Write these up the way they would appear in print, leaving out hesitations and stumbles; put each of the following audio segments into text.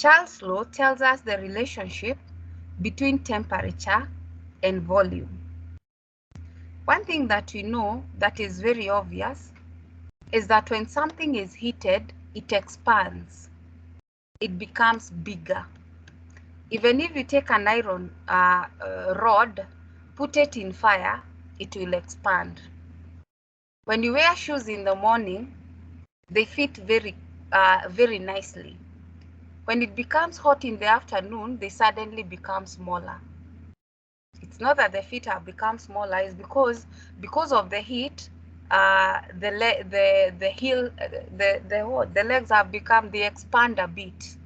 Charles' law tells us the relationship between temperature and volume. One thing that we know that is very obvious is that when something is heated, it expands. It becomes bigger. Even if you take an iron rod, put it in fire, it will expand. When you wear shoes in the morning, they fit very nicely. When it becomes hot in the afternoon, they suddenly become smaller. It's not that the feet have become smaller, it's because of the heat, the legs have become, they expand a bit.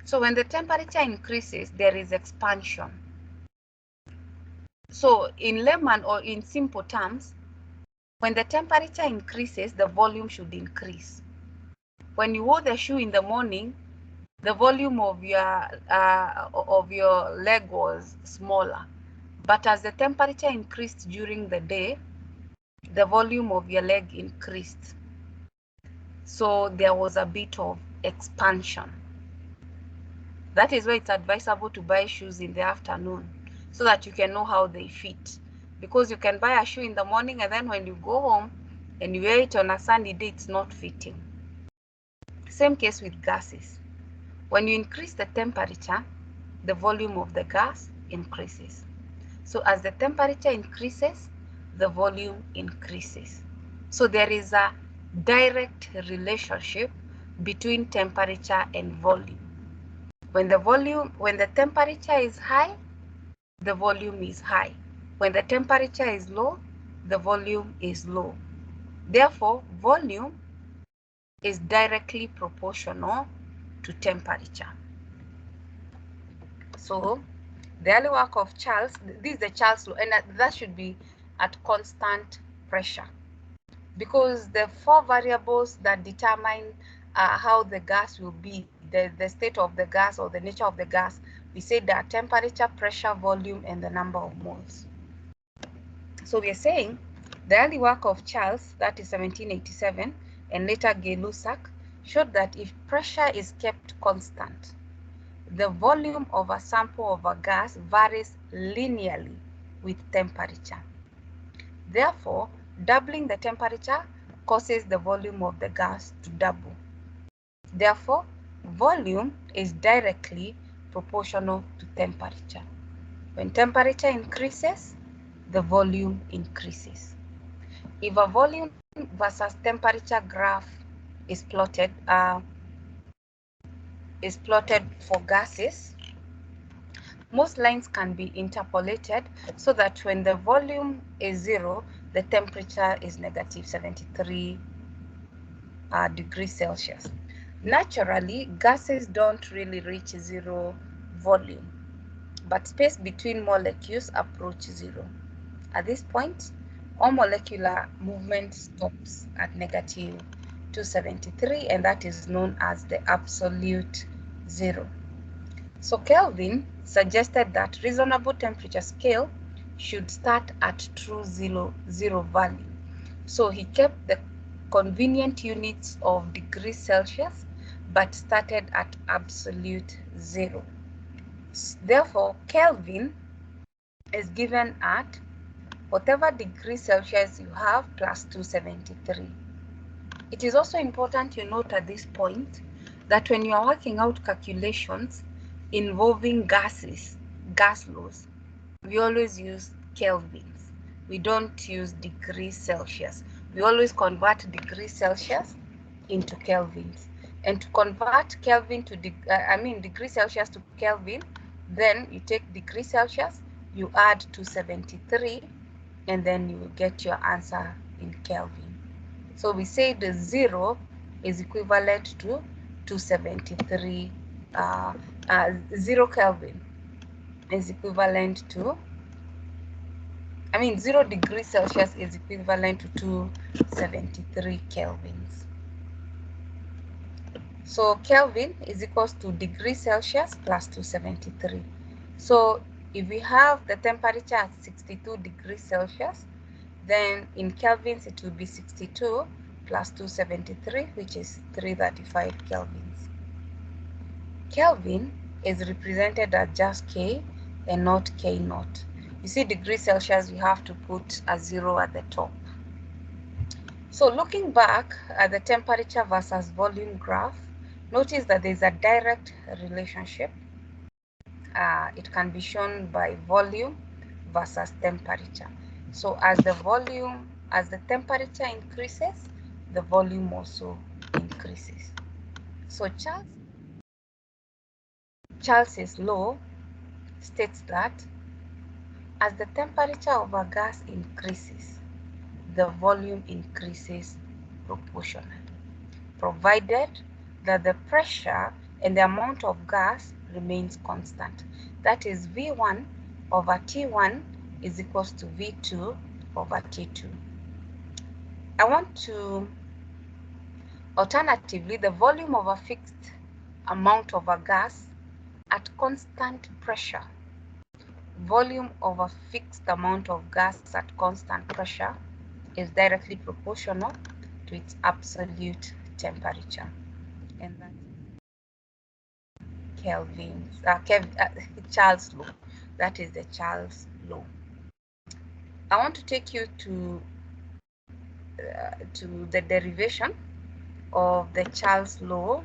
So when the temperature increases, there is expansion. So in layman or in simple terms, when the temperature increases, the volume should increase. When you wore the shoe in the morning, the volume of your leg was smaller. But as the temperature increased during the day, the volume of your leg increased. So there was a bit of expansion. That is why it's advisable to buy shoes in the afternoon so that you can know how they fit. Because you can buy a shoe in the morning and then when you go home and you wear it on a sunny day, it's not fitting. Same case with gases. When you increase the temperature, the volume of the gas increases. So as the temperature increases, the volume increases. So there is a direct relationship between temperature and volume. When the temperature is high, the volume is high. When the temperature is low, the volume is low. Therefore, volume is directly proportional to temperature. So the early work of Charles, this is the Charles law, and that should be at constant pressure, because the four variables that determine how the gas will be, the state of the gas or the nature of the gas, we said that temperature, pressure, volume, and the number of moles. So we are saying the early work of Charles, that is 1787, and later Gay-Lussac, showed that if pressure is kept constant, the volume of a sample of a gas varies linearly with temperature. Therefore, doubling the temperature causes the volume of the gas to double. Therefore, volume is directly proportional to temperature. When temperature increases, the volume increases. If a volume versus temperature graph is plotted for gases, most lines can be interpolated so that when the volume is 0, the temperature is -73 degrees Celsius. Naturally, gases don't really reach 0 volume, but space between molecules approach 0. At this point, all molecular movement stops at -273, and that is known as the absolute 0. So Kelvin suggested that reasonable temperature scale should start at true zero value. So he kept the convenient units of degrees Celsius, but started at absolute 0. Therefore, Kelvin is given at whatever degree Celsius you have plus 273. It is also important to note at this point that when you are working out calculations involving gases, gas laws, we always use kelvins. We don't use degrees Celsius. We always convert degrees Celsius into kelvins. And to convert Kelvin to degree Celsius to Kelvin, then you take degree Celsius, you add 273, and then you will get your answer in Kelvin. So we say the 0 is equivalent to 273. 0 Kelvin is equivalent to, 0 degrees Celsius is equivalent to 273 kelvins. So Kelvin is equals to degrees Celsius plus 273. So if we have the temperature at 62 degrees Celsius, then in kelvins it will be 62 plus 273, which is 335 kelvins. Kelvin is represented as just K and not K naught. You see degrees Celsius, you have to put a 0 at the top. So looking back at the temperature versus volume graph, notice that there's a direct relationship. It can be shown by volume versus temperature. So as the temperature increases, the volume also increases. So Charles's law states that as the temperature of a gas increases, the volume increases proportionally, provided that the pressure and the amount of gas remains constant. That is V1 over T1 is equals to V2 over T2. Alternatively, the volume of a fixed amount of a gas at constant pressure, volume of a fixed amount of gas at constant pressure is directly proportional to its absolute temperature. And that's Charles' law. That is the Charles' law. I want to take you to the derivation of the Charles' law.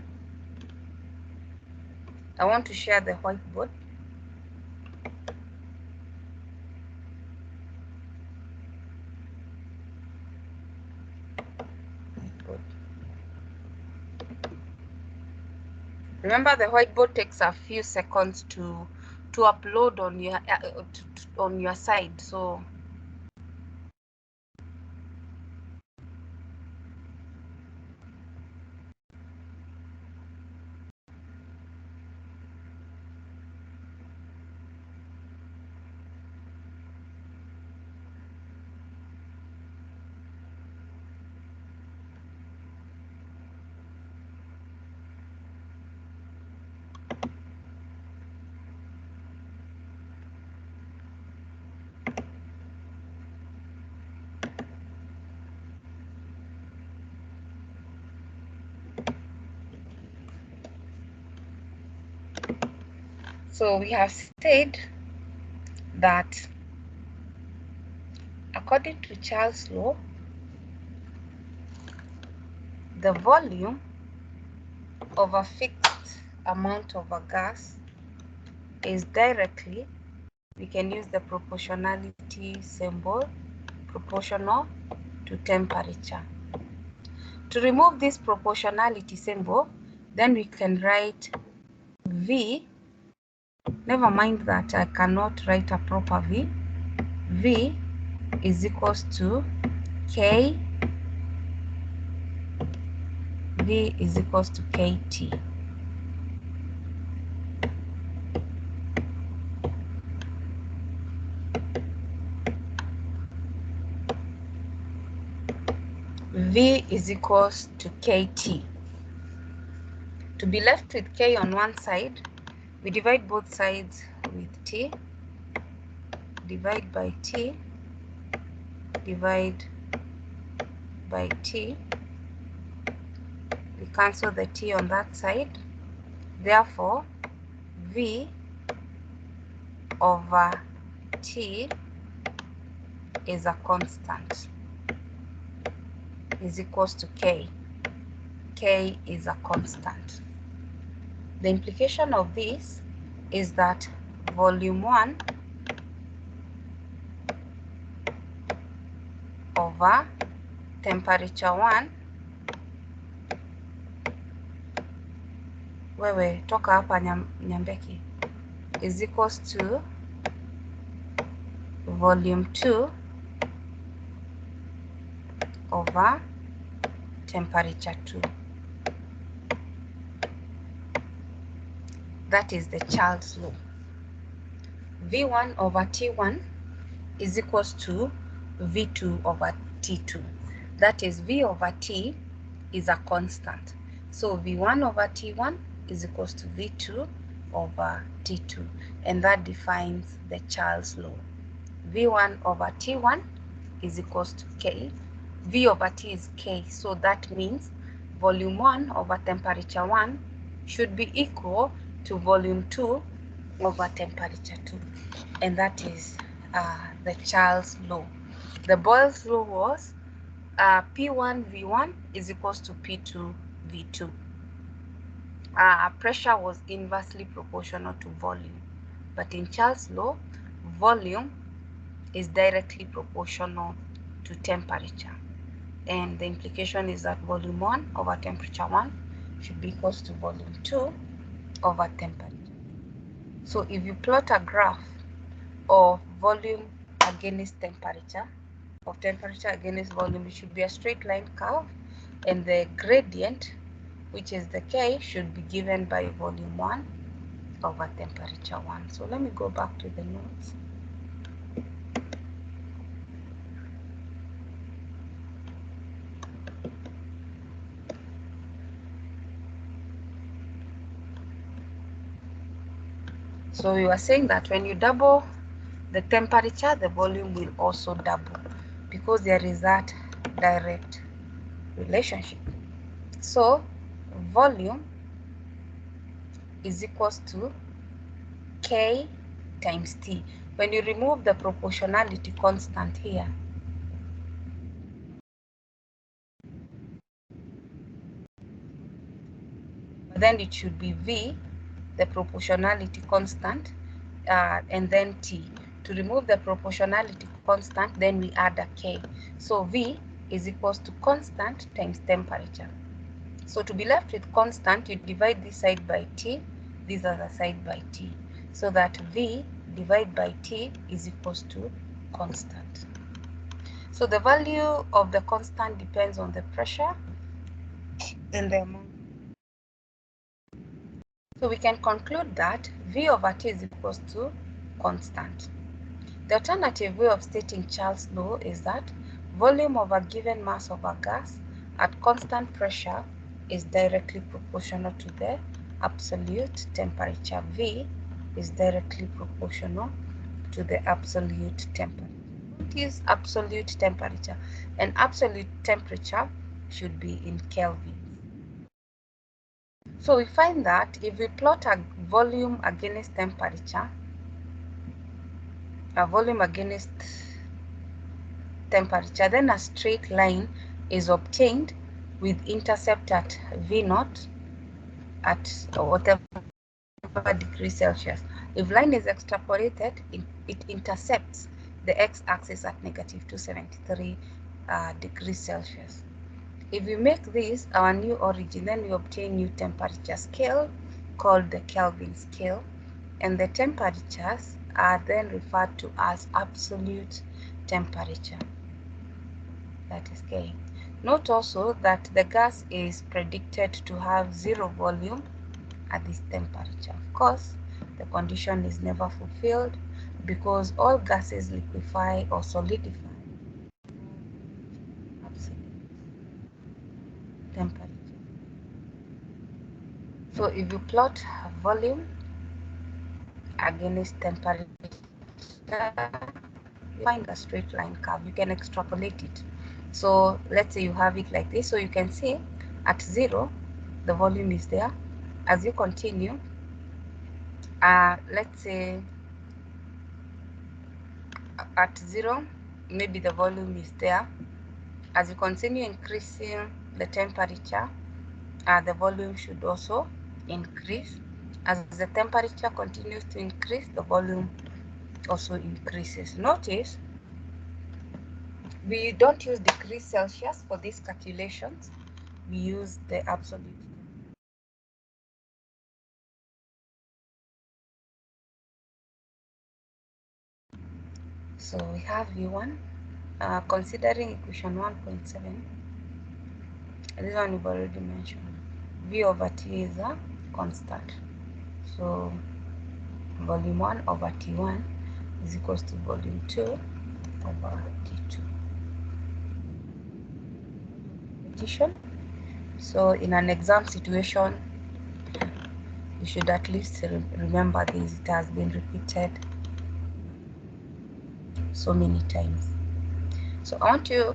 I want to share the whiteboard. Remember, the whiteboard takes a few seconds to upload on your side. So we have said that according to Charles' law, the volume of a fixed amount of a gas is directly, we can use the proportionality symbol, proportional to temperature. To remove this proportionality symbol, then we can write V. Never mind that I cannot write a proper V. V is equals to K. V is equals to KT. V is equals to KT. To be left with K on one side, we divide both sides with T, divide by T, divide by T. We cancel the T on that side. Therefore, V over T is a constant, is equals to K. K is a constant. The implication of this is that volume 1 over temperature 1, wewe toka hapa Nyambeki, is equals to volume 2 over temperature 2. That is the Charles law. V1 over T1 is equals to V2 over T2. That is V over T is a constant. So V1 over T1 is equals to V2 over T2. And that defines the Charles law. V1 over T1 is equals to K. V over T is K. So that means volume 1 over temperature 1 should be equal to volume 2 over temperature 2, and that is the Charles law. The Boyle's law was P1 V1 is equals to P2 V2. Pressure was inversely proportional to volume, but in Charles law, volume is directly proportional to temperature, and the implication is that volume 1 over temperature 1 should be equals to volume 2 over temperature. So if you plot a graph of volume against temperature, of temperature against volume, it should be a straight line curve, and the gradient, which is the K, should be given by volume 1 over temperature 1. So let me go back to the notes. So we were saying that when you double the temperature, the volume will also double, because there is that direct relationship. So volume is equals to K times T. When you remove the proportionality constant here, then it should be V, the proportionality constant, and then T. To remove the proportionality constant, then we add a K. So V is equals to constant times temperature. So to be left with constant, you divide this side by T, this other side by T, so that V divided by T is equals to constant. So the value of the constant depends on the pressure and the amount. So we can conclude that V over T is equals to constant. The alternative way of stating Charles' law is that volume of a given mass of a gas at constant pressure is directly proportional to the absolute temperature. V is directly proportional to the absolute temperature. What is absolute temperature? And absolute temperature should be in Kelvin. So we find that if we plot a volume against temperature, then a straight line is obtained with intercept at V0 at whatever degrees Celsius. If line is extrapolated, it intercepts the x-axis at negative 273 degrees Celsius. If we make this our new origin, then we obtain new temperature scale called the Kelvin scale, and the temperatures are then referred to as absolute temperature, that is K. Note also that the gas is predicted to have zero volume at this temperature. Of course, the condition is never fulfilled because all gases liquefy or solidify absolute temperature. So if you plot volume against temperature, you find a straight line curve. You can extrapolate it. So let's say you have it like this. So you can see at 0, the volume is there. As you continue, let's say at 0, maybe the volume is there. As you continue increasing the temperature, the volume should also increase. As the temperature continues to increase, the volume also increases. Notice we don't use degrees Celsius for these calculations. We use the absolute. So we have V1, considering equation 1.7. This one we've already mentioned. V over T is a constant. So volume 1 over T1 is equals to volume 2 over T2. So in an exam situation, you should at least remember this. It has been repeated so many times. So I want you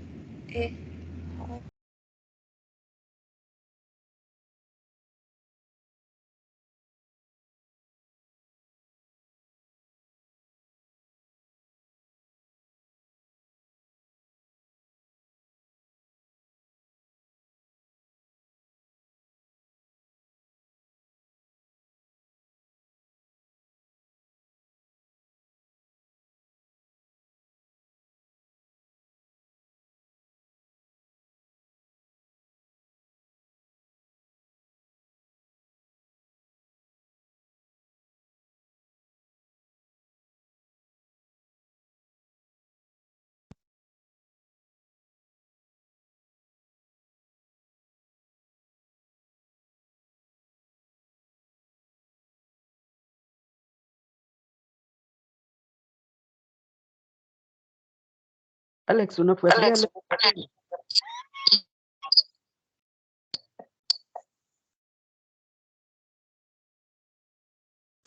Alex, unafuatilia leo?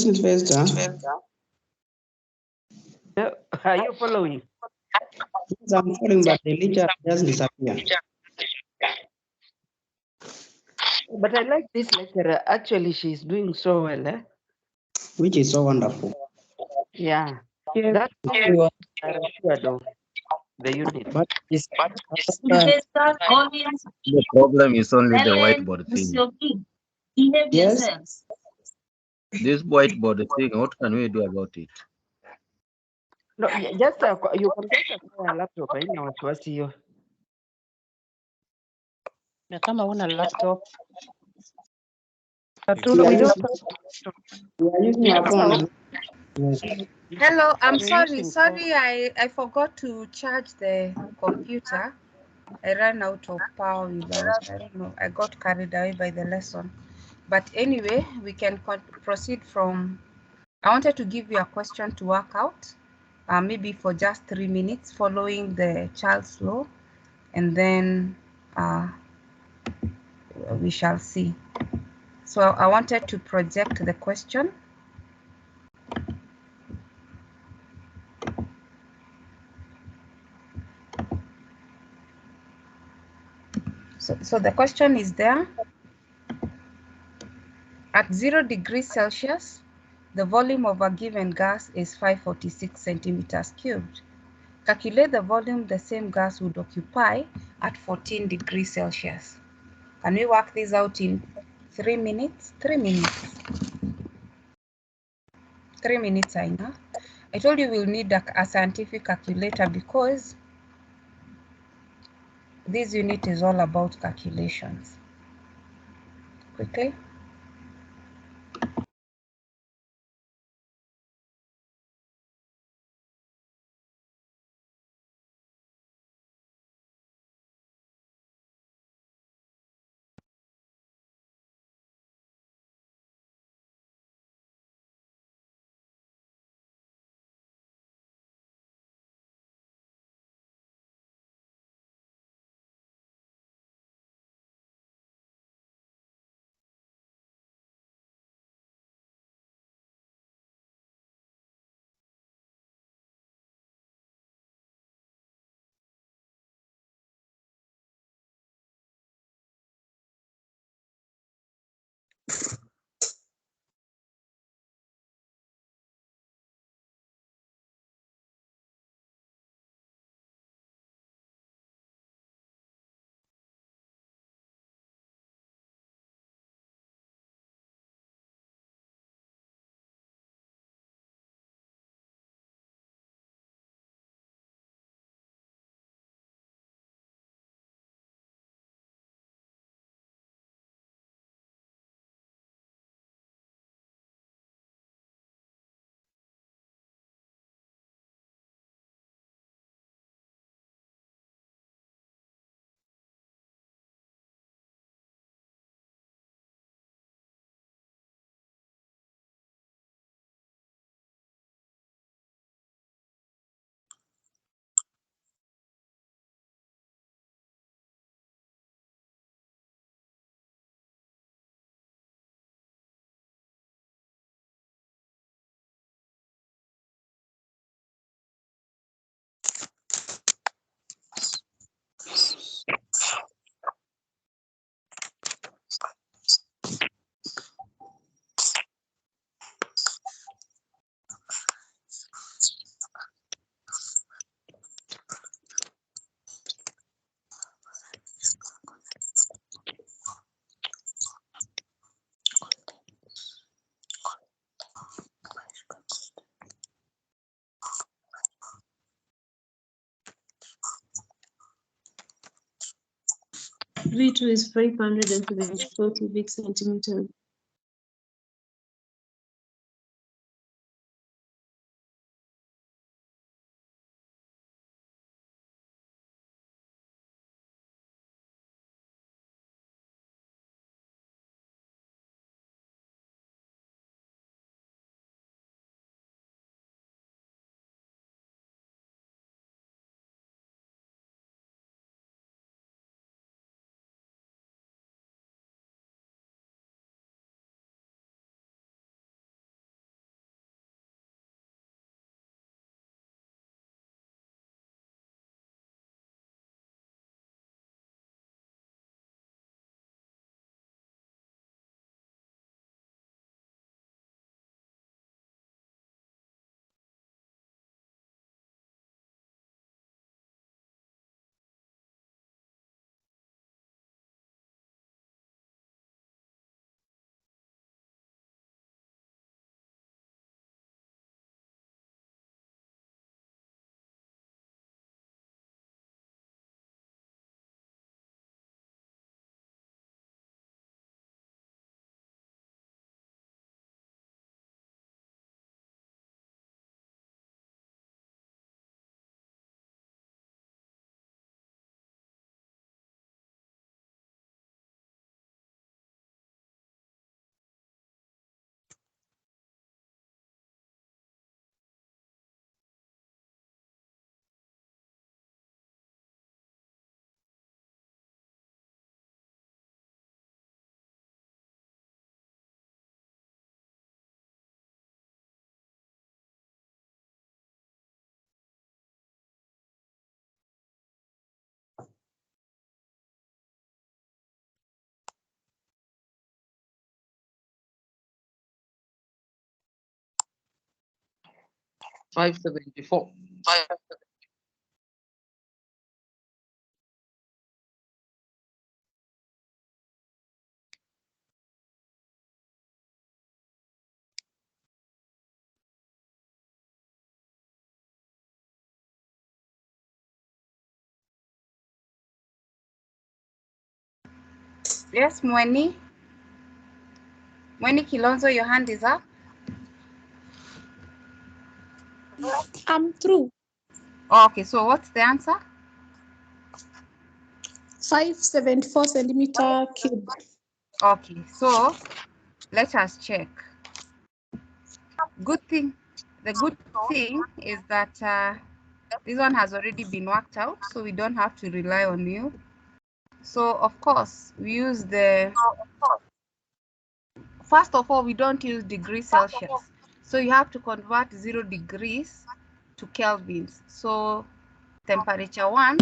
Investor. Are you following? Yes, I'm following, but the lecture just disappeared. But I like this lecturer. Actually, she's doing so well. Which is so wonderful. Yeah. Yeah, That's everyone. the unit. But it's Investor Collins, The problem is only the Ellen whiteboard thing. Musyoki, behave yes. yourselves. This whiteboard thing, what can we do about it? No, just you can just acquire a laptop. Haina wasiwasi hiyo. Na kama una laptop. We are We using, don't we are using our phone. Yes. Hello, I'm We're sorry. using Sorry, I forgot to charge the computer. I ran out of power without, I don't know, I got carried away by the lesson. But anyway, we can proceed from, I wanted to give you a question to work out, maybe for just 3 minutes following the Charles law, and then we shall see. So I wanted to project the question. So the question is there. At 0 degrees Celsius, the volume of a given gas is 546 centimeters cubed. Calculate the volume the same gas would occupy at 14 degrees Celsius. Can we work this out in 3 minutes? 3 minutes. 3 minutes, I know. I told you we'll need a scientific calculator because this unit is all about calculations. Quickly. V2 is 574 cubic centimeters. 574. Yes, Mweni. Mweni Kilonzo, your hand is up. I'm through. Okay, so what's the answer? 574 centimeter cube. Okay, so let us check. The good thing is that this one has already been worked out, so we don't have to rely on you. So of course, we use first of all, we don't use degrees Celsius. So you have to convert 0 degrees to kelvins. So temperature 1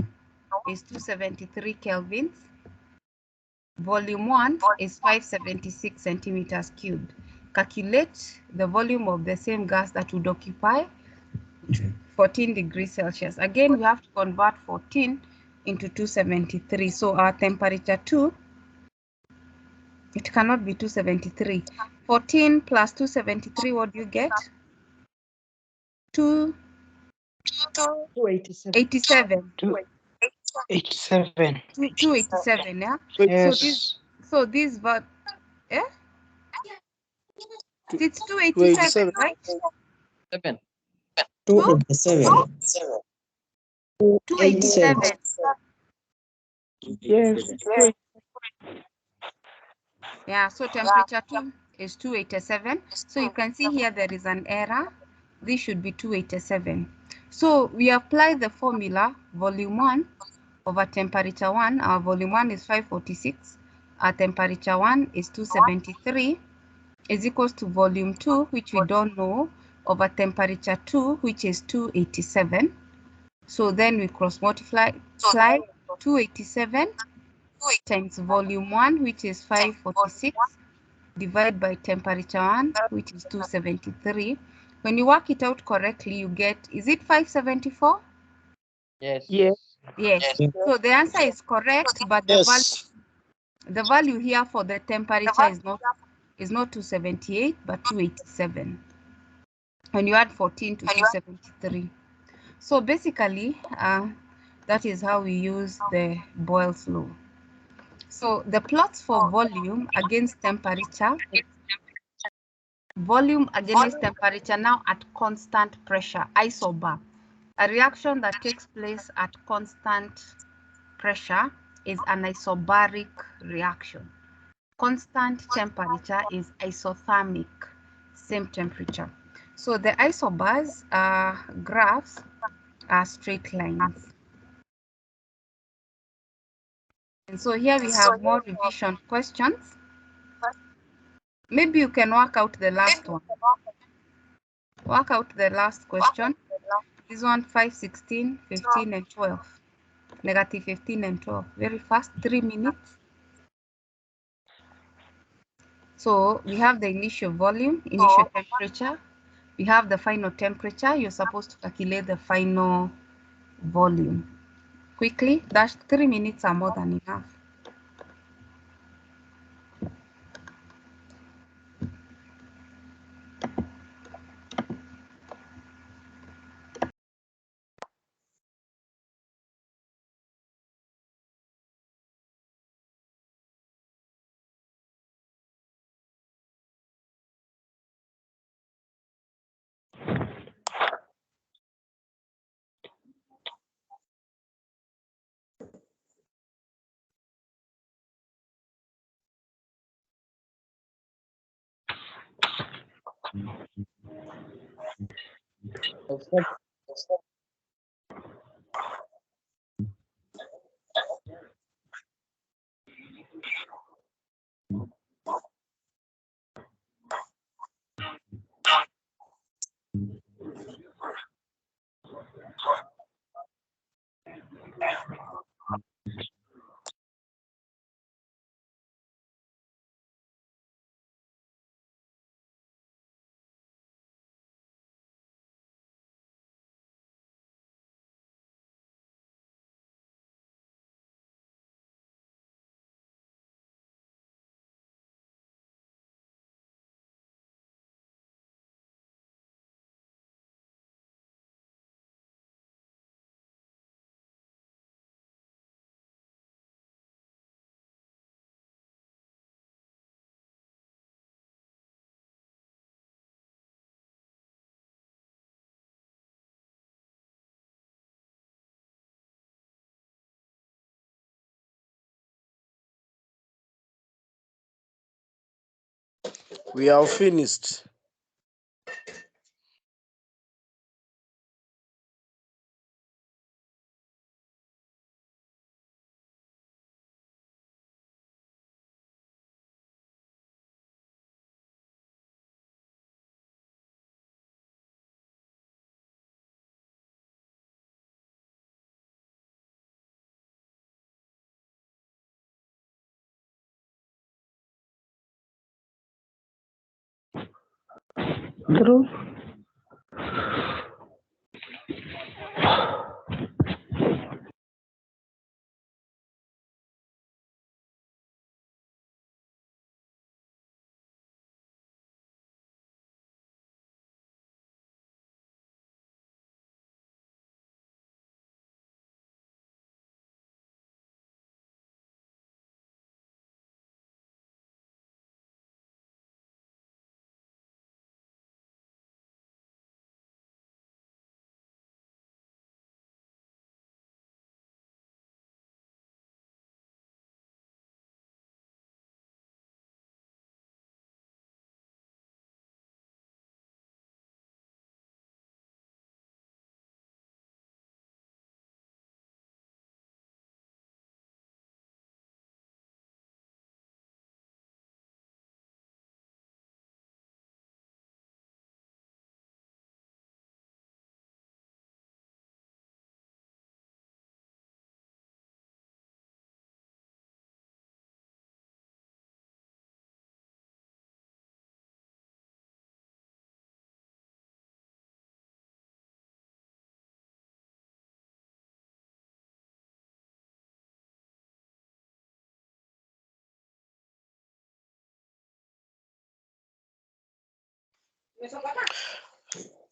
is 273 kelvins. Volume 1 is 576 centimeters cubed. Calculate the volume of the same gas that would occupy 14 degrees Celsius. Again, we have to convert 14 into 273. So our temperature 2, it cannot be 273. 14 plus 273, what do you get? 287. 287. 287. 287, yeah? Yes. So this, but, yeah? It's 287. 287, right? 287. 287. Yes. Yeah, so temperature 2 is 287. So you can see here there is an error. This should be 287. So we apply the formula volume 1 over temperature 1. Our volume 1 is 546. Our temperature 1 is 273 is equals to volume 2, which we don't know, over temperature 2, which is 287. So then we cross multiply 287 times volume 1, which is 546, divide by temperature 1, which is 273. When you work it out correctly, you get, is it 574? Yes. Yes. Yes. So the answer is correct, but the value here for the temperature is not 278, but 287. When you add 14 to 273. So basically, that is how we use the Boyle's law. So the plots for volume against temperature now at constant pressure, isobar. A reaction that takes place at constant pressure is an isobaric reaction. Constant temperature is isothermic, same temperature. So the isobars graphs are straight lines. And so here we have more revision questions. Maybe you can work out the last one. Work out the last question. This one, 5, 16, 15, and 12. Negative 15 and 12. Very fast, 3 minutes. So we have the initial volume, initial temperature. We have the final temperature. You're supposed to calculate the final volume. Quickly, that's 3 minutes are more than enough. We have finished. True.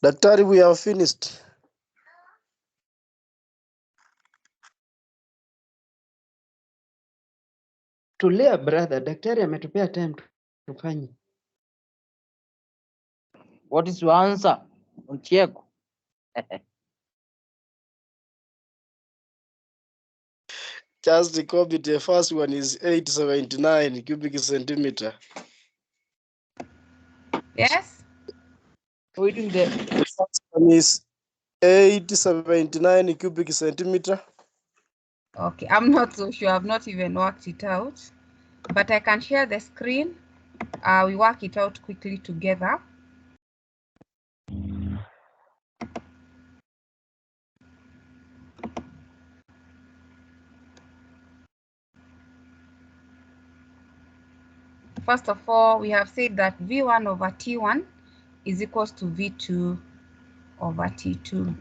Daktari, we have finished. Tulia brother, daktari ametupea time tufanye. What is your answer? Uncheko. Just the copy. The first one is 879 cubic centimeter. Yes. We're doing the The first one is 879 cubic centimeter. Okay, I'm not so sure. I've not even worked it out, but I can share the screen. We work it out quickly together. First of all, we have said that V1 over T1 is equals to V2 over T2.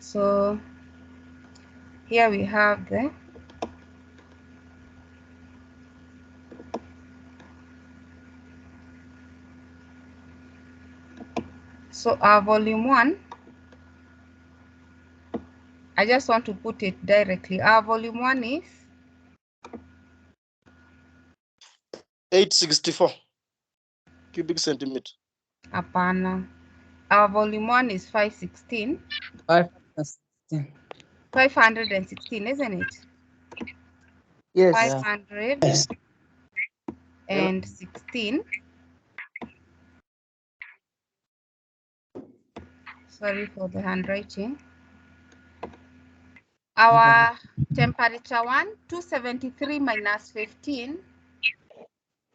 So here we have the our volume 1, I just want to put it directly. Our volume 1 is 864 cubic centimeter. Apana. Our volume 1 is 516. 516. 516, isn't it? Yes. 516. Sorry for the handwriting. Our temperature 1, 273 minus 15.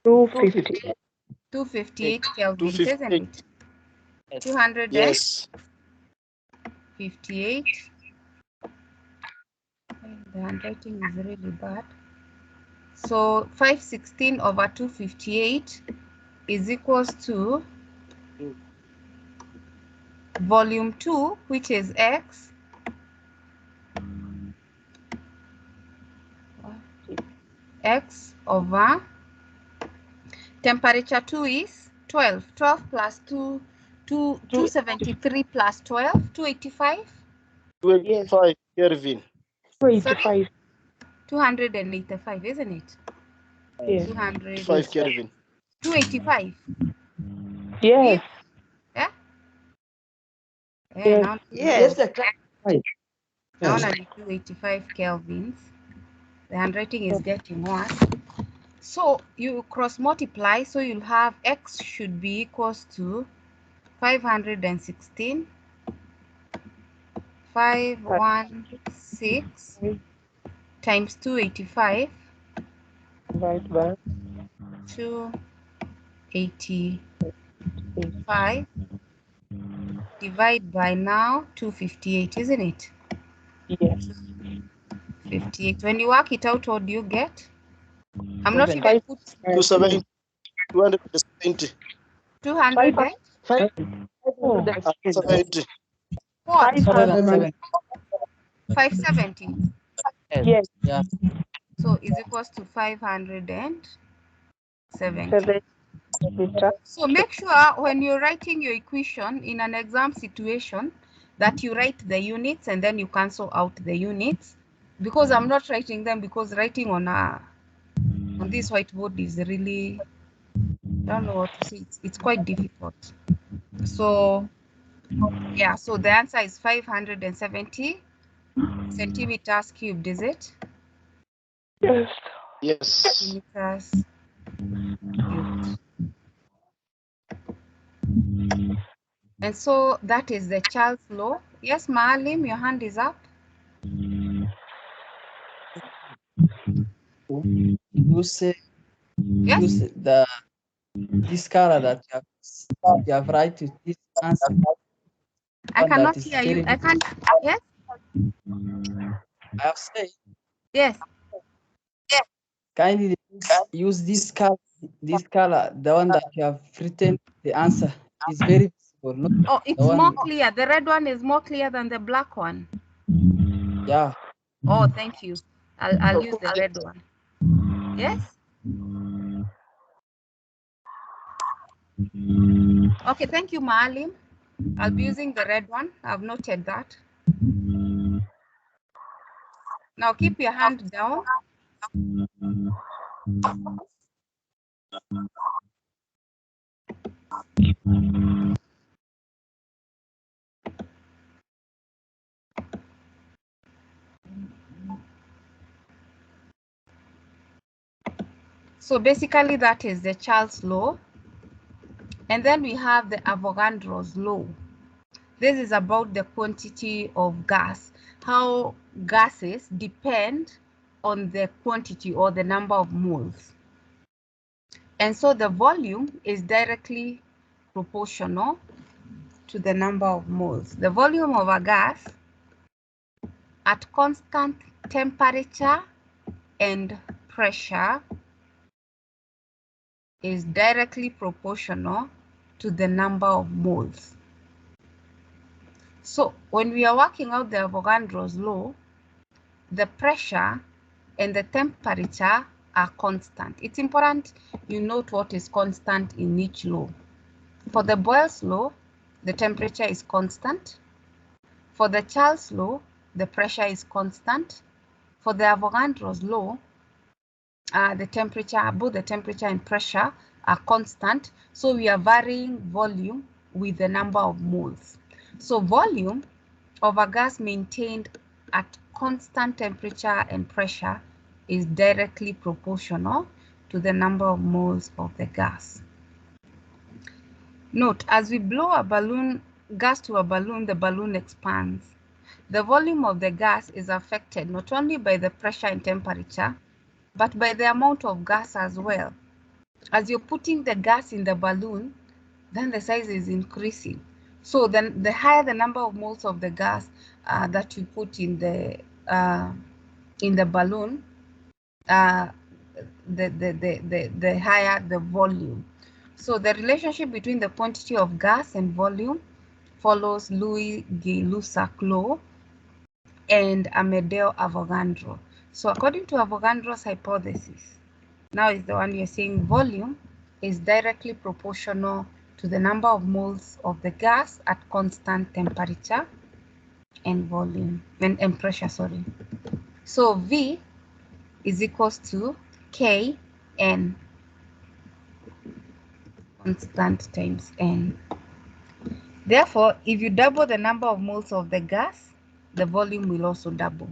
250. 258 Kelvin, 258. isn't it? 258. Yes. The handwriting is really bad. So 516 over 258 is equals to volume 2, which is X, over temperature 2 is 12. 12 plus 273 plus 12, 285? 285 Kelvin. 285. 285, isn't it? Yes. 200, 5 Kelvin. 285. Yes. Yeah? Yes. Now, Yes, the right. naona ni 285 kelvins. The handwriting is getting worse. So you cross multiply, so you'll have x should be equals to 516 516 times 285 Right back. 285 divide by now 258, isn't it? Yes. 58. When you work it out, what do you get? I'm not even put 270. 270. 200 and 70. what? 570. 570. Yes. Yeah. So is equals to 570. 7. So make sure when you're writing your equation in an exam situation that you write the units and then you cancel out the units, because I'm not writing them because writing on this whiteboard is really, I don't know what to say, it's quite difficult. So yeah, so the answer is 570 centimeters cubed, is it? Yes. Yes. Centimeters cubed. And so that is the Charles law. Yes, Maalim, your hand is up. You say Yes, this color that you have right to this answer. I One cannot that is hear you. very I can't. Yes, I have said yes. kindly use this color, the one that you have written the answer is very visible. Not Oh, it's the more one, clear. The red one is more clear than the black one. yeah. Oh, thank you. I'll use the red one. Yes. Okay, thank you, Maalim. I'll be using the red one. I've noted that. Now keep your hand down. So basically that is the Charles law. And then we have the Avogadro's law. This is about the quantity of gas, how gases depend on the quantity or the number of moles. And so the volume is directly proportional to the number of moles. The volume of a gas at constant temperature and pressure is directly proportional to the number of moles. So when we are working out the Avogadro's law, the pressure and the temperature are constant. It's important you note what is constant in each law. For the Boyle's law, the temperature is constant. For the Charles law, the pressure is constant. For the Avogadro's law, the temperature, both the temperature and pressure are constant. So we are varying volume with the number of moles. So volume of a gas maintained at constant temperature and pressure is directly proportional to the number of moles of the gas. Note, as we blow a balloon, gas to a balloon, the balloon expands. The volume of the gas is affected not only by the pressure and temperature, but by the amount of gas as well. As you're putting the gas in the balloon, then the size is increasing. So then the higher the number of moles of the gas that you put in the balloon, the higher the volume. So the relationship between the quantity of gas and volume follows Louis-Gay-Lussac law and Amedeo Avogadro. So according to Avogadro's hypothesis, now is the one you're saying volume is directly proportional to the number of moles of the gas at constant temperature and volume and pressure, sorry. So V is equals to K N. Constant times N. Therefore, if you double the number of moles of the gas, the volume will also double,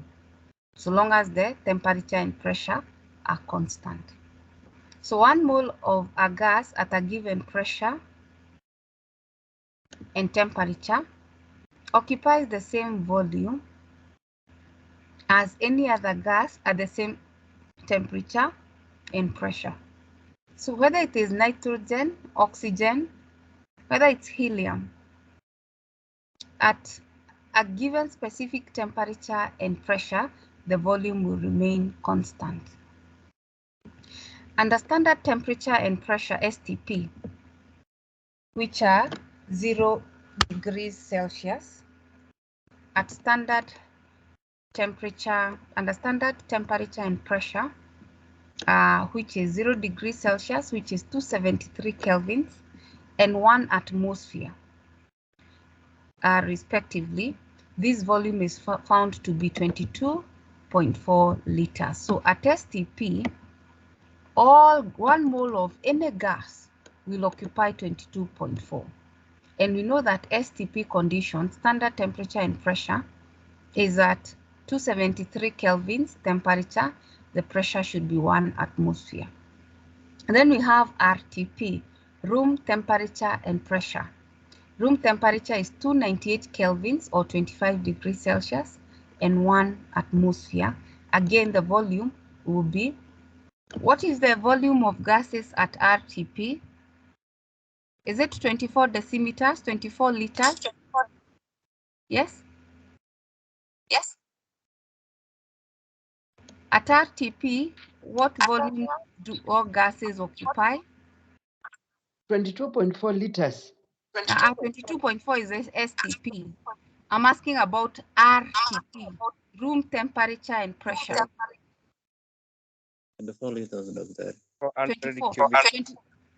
so long as the temperature and pressure are constant. So 1 mole of a gas at a given pressure and temperature occupies the same volume as any other gas at the same temperature and pressure. So whether it is nitrogen, oxygen, whether it's helium, at a given specific temperature and pressure, the volume will remain constant. Under standard temperature and pressure, STP, which are 0 degrees Celsius, at standard temperature, under standard temperature and pressure, which is 0 degrees Celsius, which is 273 kelvins, and 1 atmosphere, respectively, this volume is found to be 22.4 liters. So at STP, all 1 mole of any gas will occupy 22.4. And we know that STP condition, standard temperature and pressure, is at 273 kelvins temperature. The pressure should be 1 atmosphere. And then we have RTP, room temperature and pressure. Room temperature is 298 kelvins or 25 degrees Celsius and 1 atmosphere. Again, the volume will be, what is the volume of gases at RTP? Is it 24 decimeters, 24 liters? Yes? Yes. At RTP, what volume do all gases occupy? 22.4 liters. 22.4 is STP. I'm asking about RTP, room temperature and pressure. 24 liters, doctor. 24,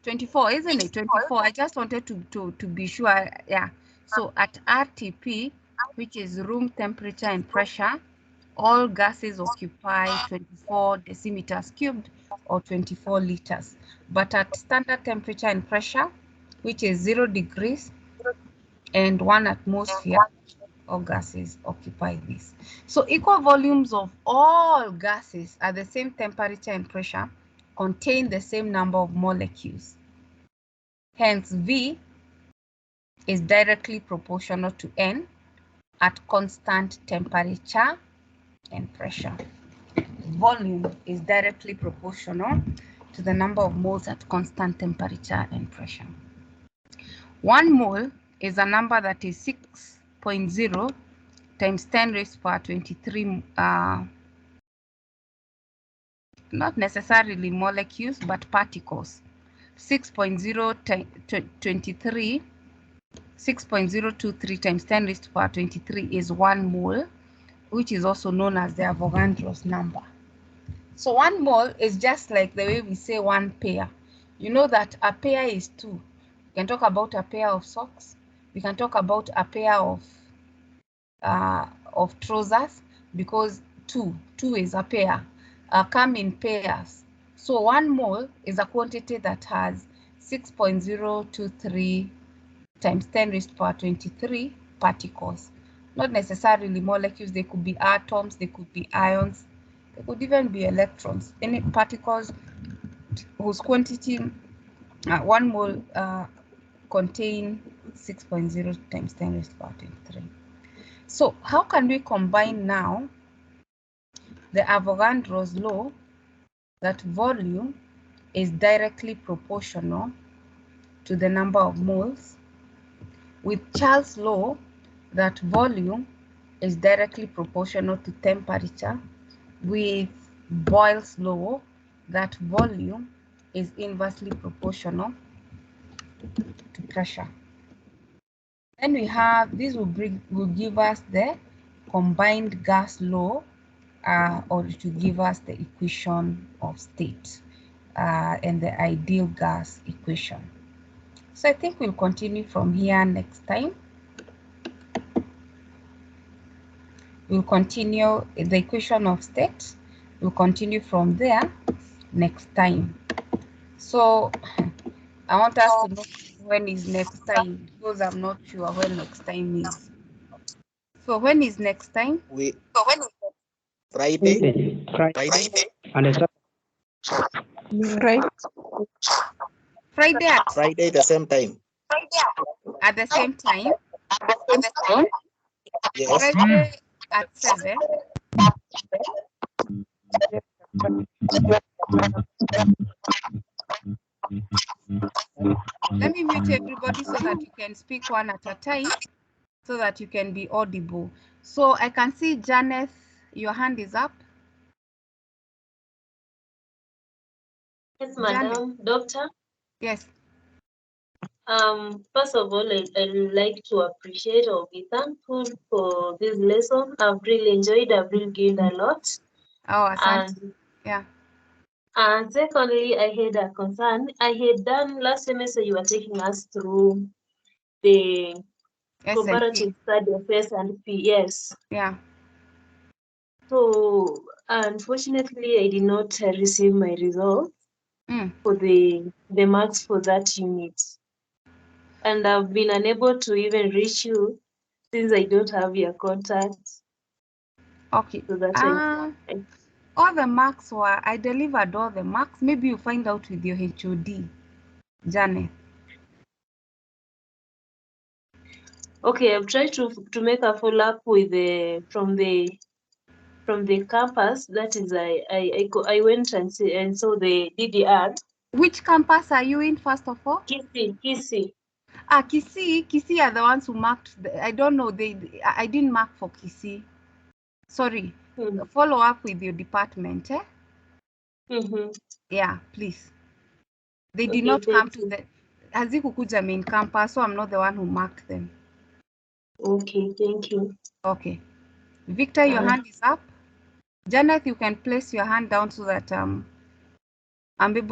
24, isn't it? 24. I just wanted to be sure. Yeah. So at RTP, which is room temperature and pressure, all gases occupy 24 decimeters cubed or 24 liters. But at standard temperature and pressure, which is 0 degrees and 1 atmosphere, all gases occupy this. So equal volumes of all gases at the same temperature and pressure contain the same number of molecules. Hence, V is directly proportional to N at constant temperature and pressure. Volume is directly proportional to the number of moles at constant temperature and pressure. 1 mole is a number that is 6.0 times 10 raised to power 23, not necessarily molecules, but particles. 6.023 times 10 raised to power 23 is 1 mole, which is also known as the Avogadro's number. So 1 mole is just like the way we say 1 pair. You know that a pair is 2. We can talk about a pair of socks. We can talk about a pair of trousers, because two is a pair, come in pairs. So 1 mole is a quantity that has 6.023 times 10 raised to power 23 particles. Not necessarily molecules, they could be atoms, they could be ions, they could even be electrons. Any particles whose quantity 1 mole contain 6.0 times 10 raised to power 23. So how can we combine now the Avogadro's law that volume is directly proportional to the number of moles with Charles' law that volume is directly proportional to temperature, with Boyle's law that volume is inversely proportional to pressure? Then we have, this will give us the combined gas law, or to give us the equation of state and the ideal gas equation. So I think we'll continue from here next time. We'll continue the equation of state. We'll continue from there next time. So I want us to know when is next time, because I'm not sure when next time is. So when is next time? Friday. Friday. And a Right. Friday at Friday the same time. the same time. Yes. Friday at 7. Let me mute everybody so that you can speak one at a time, so that you can be audible. So I can see Janet, your hand is up. Yes, Janet. Madam Doctor. Yes. First of all, I would like to appreciate or be thankful for this lesson. I've really enjoyed. I've really gained a lot. Oh, asante. And Yeah. and secondly, I had a concern. I had done last semester. You were taking us through the S&P. comparative study of S&P. Yes. Yeah. So unfortunately, I did not receive my results for the marks for that unit, and I've been unable to even reach you since I don't have your contact. Okay. So that All the marks were, I delivered all the marks. Maybe you find out with your HOD, Janet. okay, I've tried to make a follow up with from the campus. That is, I went and saw the DDR. Which campus are you in, first of all? Kisii. Kisii are the ones who marked. I don't know. I didn't mark for Kisii. Sorry. Follow up with your department. Yeah, please. They did not come to the hazikukuja main campus, so I'm not the one who marked them. Okay, thank you. Okay. Victor, your hand is up. Janet, you can place your hand down so that I'm able